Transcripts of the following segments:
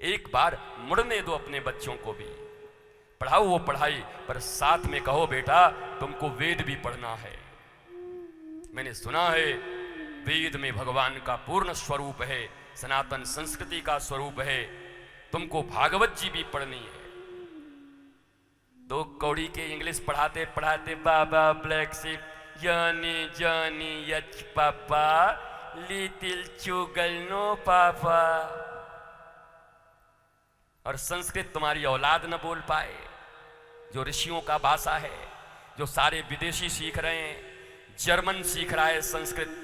एक बार मुड़ने दो अपने बच्चों को भी, पढ़ाओ वो पढ़ाई, पर साथ में कहो बेटा तुमको वेद भी पढ़ना है। मैंने सुना है वेद में भगवान का पूर्ण स्वरूप है, सनातन संस्कृति का स्वरूप है, तुमको भागवत जी भी पढ़नी है। दो कौड़ी के इंग्लिश पढ़ाते पढ़ाते बाबा ब्लैक शिप जानी जानी यच पापा लिटिल चुगल नो पापा, और संस्कृत तुम्हारी औलाद न बोल पाए, जो ऋषियों का भाषा है, जो सारे विदेशी सीख रहे हैं, जर्मन सीख रहा है संस्कृत,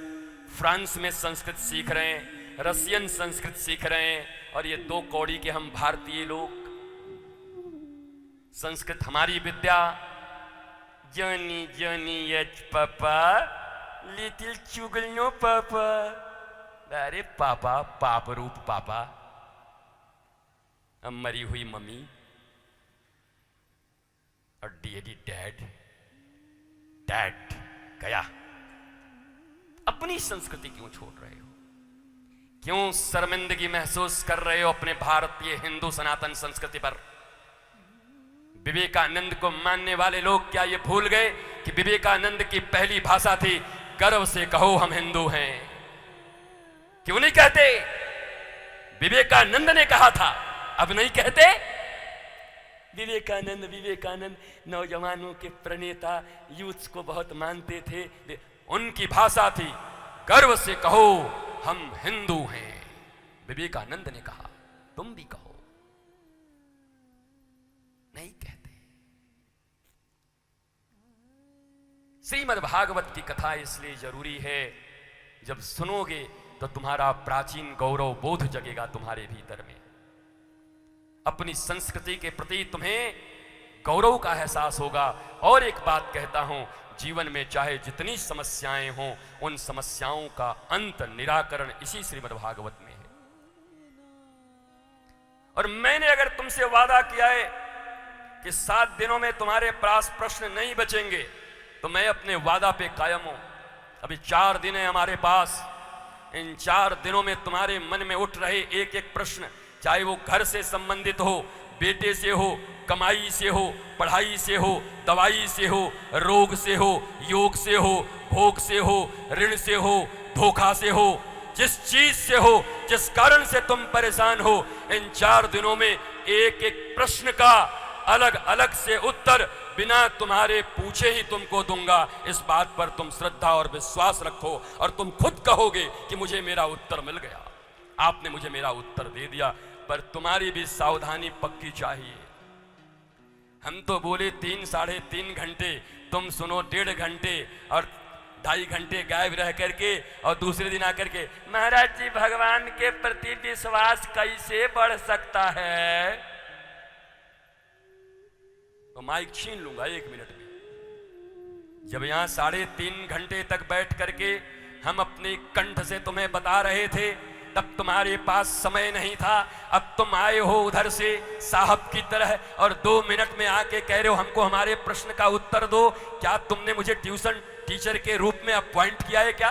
फ्रांस में संस्कृत सीख रहे हैं, रशियन संस्कृत सीख रहे हैं, और ये दो कौड़ी के हम भारतीय लोग संस्कृत हमारी विद्या, जनी जनी यच पापा लिटिल चुगल नो पापा। अरे पापा, पाप रूप पापा, अब मरी हुई मम्मी और डैडी डैड, डैड गया। अपनी संस्कृति क्यों छोड़ रहे हो? क्यों शर्मिंदगी महसूस कर रहे हो अपने भारतीय हिंदू सनातन संस्कृति पर? विवेकानंद को मानने वाले लोग क्या ये भूल गए कि विवेकानंद की पहली भाषा थी गर्व से कहो हम हिंदू हैं? क्यों नहीं कहते? विवेकानंद ने कहा था, अब नहीं कहते? विवेकानंद विवेकानंद नौजवानों के प्रणेता, यूथ को बहुत मानते थे, उनकी भाषा थी गर्व से कहो हम हिंदू हैं। विवेकानंद ने कहा, तुम भी कहो। नहीं कहते। श्रीमद् भागवत की कथा इसलिए जरूरी है, जब सुनोगे तो तुम्हारा प्राचीन गौरव बोध जगेगा तुम्हारे भीतर में, अपनी संस्कृति के प्रति तुम्हें गौरव का एहसास होगा। और एक बात कहता हूं, जीवन में चाहे जितनी समस्याएं हों, उन समस्याओं का अंत निराकरण इसी श्रीमद् भागवत में है। और मैंने अगर तुमसे वादा किया है कि 7 दिनों में तुम्हारे पास प्रश्न नहीं बचेंगे, तो मैं अपने वादा पे कायम हूं। अभी 4 दिन है हमारे पास, इन 4 दिनों में तुम्हारे मन में उठ रहे एक एक प्रश्न, चाहे वो घर से संबंधित हो, बेटे से हो, कमाई से हो, पढ़ाई से हो, दवाई से हो, रोग से हो, योग से हो, भोग से हो, ऋण से हो, धोखा से हो, जिस चीज से हो, जिस कारण से तुम परेशान हो, इन 4 दिनों में एक एक प्रश्न का अलग अलग से उत्तर बिना तुम्हारे पूछे ही तुमको दूंगा। इस बात पर तुम श्रद्धा और विश्वास रखो और तुम खुद कहोगे कि मुझे मेरा उत्तर मिल गया, आपने मुझे मेरा उत्तर दे दिया। पर तुम्हारी भी सावधानी पक्की चाहिए। हम तो बोले 3 साढ़े 3 घंटे, तुम सुनो 1.5 घंटे और 2.5 घंटे गायब रह करके, और दूसरे दिन आकर के महाराज जी भगवान के प्रति विश्वास कैसे बढ़ सकता है? तो माइक छीन लूंगा 1 मिनट में। जब यहां 3.5 घंटे तक बैठ करके हम अपने कंठ से तुम्हें बता रहे थे, तब तुम्हारे पास समय नहीं था। अब तुम आए हो उधर से साहब की तरह और 2 मिनट में आके कह रहे हो हमको हमारे प्रश्न का उत्तर दो। क्या तुमने मुझे ट्यूशन टीचर के रूप में अपॉइंट किया है क्या?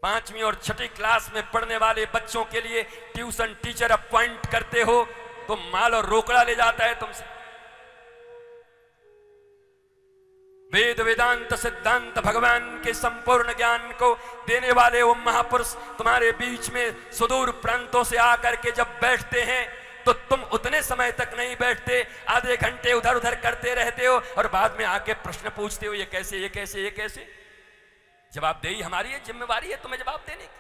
5वीं और 6ठी क्लास में पढ़ने वाले बच्चों के लिए ट्यूशन टीचर अपॉइंट करते हो तो माल और रोकड़ा ले जाता है तुमसे। वेद वेदांत सिद्धांत भगवान के संपूर्ण ज्ञान को देने वाले वो महापुरुष तुम्हारे बीच में सुदूर प्रांतों से आकर के जब बैठते हैं तो तुम उतने समय तक नहीं बैठते, आधे घंटे उधर उधर करते रहते हो और बाद में आके प्रश्न पूछते हो, ये कैसे, ये कैसे, ये कैसे। जवाबदेही हमारी है, जिम्मेवारी है तुम्हें जवाब देने की।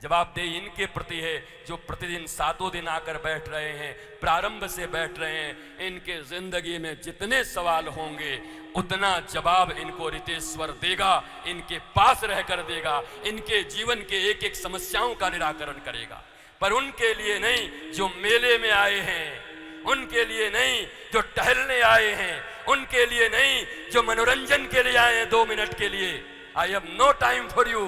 जवाबदेही इनके प्रति है जो प्रतिदिन 7 दिन आकर बैठ रहे हैं, प्रारंभ से बैठ रहे हैं। इनके जिंदगी में जितने सवाल होंगे उतना जवाब इनको रितेश्वर देगा, इनके पास रहकर देगा, इनके जीवन के एक एक समस्याओं का निराकरण करेगा। पर उनके लिए नहीं जो मेले में आए हैं, उनके लिए नहीं जो टहलने आए हैं, उनके लिए नहीं जो मनोरंजन के लिए आए हैं 2 मिनट के लिए। I have no time for you.